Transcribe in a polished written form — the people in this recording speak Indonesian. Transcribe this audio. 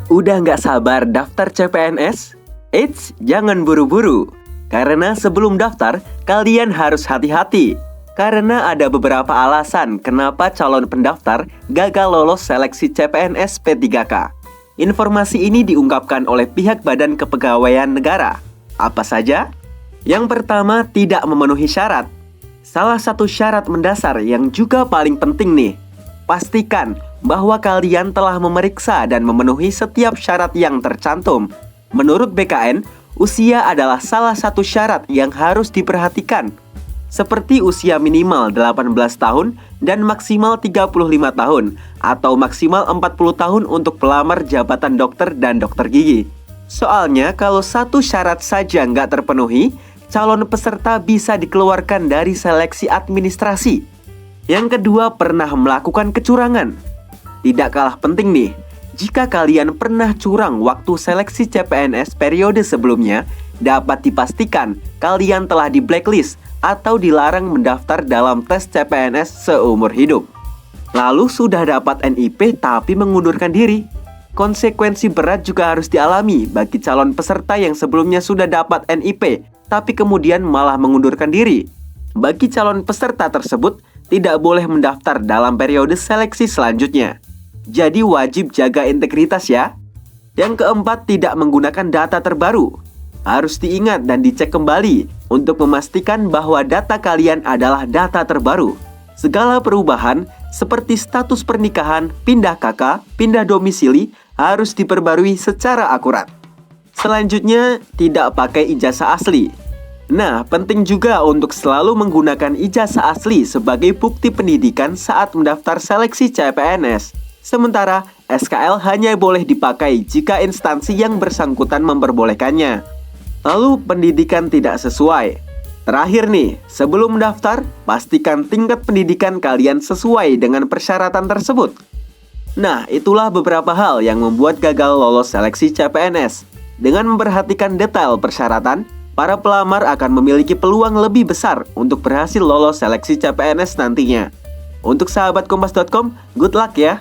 Udah nggak sabar daftar CPNS? Eits, jangan buru-buru. Karena sebelum daftar, kalian harus hati-hati. Karena ada beberapa alasan kenapa calon pendaftar gagal lolos seleksi CPNS P3K. Informasi ini diungkapkan oleh pihak Badan Kepegawaian Negara. Apa saja? Yang pertama, tidak memenuhi syarat. Salah satu syarat mendasar yang juga paling penting nih, pastikan bahwa kalian telah memeriksa dan memenuhi setiap syarat yang tercantum. Menurut BKN, usia adalah salah satu syarat yang harus diperhatikan, seperti usia minimal 18 tahun dan maksimal 35 tahun, atau maksimal 40 tahun untuk pelamar jabatan dokter dan dokter gigi. Soalnya kalau satu syarat saja nggak terpenuhi, calon peserta bisa dikeluarkan dari seleksi administrasi. Yang kedua, pernah melakukan kecurangan. Tidak kalah penting nih, jika kalian pernah curang waktu seleksi CPNS periode sebelumnya, dapat dipastikan kalian telah di blacklist atau dilarang mendaftar dalam tes CPNS seumur hidup. Lalu sudah dapat NIP tapi mengundurkan diri. Konsekuensi berat juga harus dialami bagi calon peserta yang sebelumnya sudah dapat NIP tapi kemudian malah mengundurkan diri. Bagi calon peserta tersebut tidak boleh mendaftar dalam periode seleksi selanjutnya. Jadi wajib jaga integritas ya. Yang keempat, tidak menggunakan data terbaru. Harus diingat dan dicek kembali untuk memastikan bahwa data kalian adalah data terbaru. Segala perubahan seperti status pernikahan, pindah KK, pindah domisili harus diperbarui secara akurat. Selanjutnya, tidak pakai ijazah asli. Nah, penting juga untuk selalu menggunakan ijazah asli sebagai bukti pendidikan saat mendaftar seleksi CPNS. Sementara, SKL hanya boleh dipakai jika instansi yang bersangkutan memperbolehkannya. Lalu, pendidikan tidak sesuai. Terakhir nih, sebelum mendaftar, pastikan tingkat pendidikan kalian sesuai dengan persyaratan tersebut. Nah, itulah beberapa hal yang membuat gagal lolos seleksi CPNS. Dengan memperhatikan detail persyaratan, para pelamar akan memiliki peluang lebih besar untuk berhasil lolos seleksi CPNS nantinya. Untuk sahabat Kompas.com, good luck ya!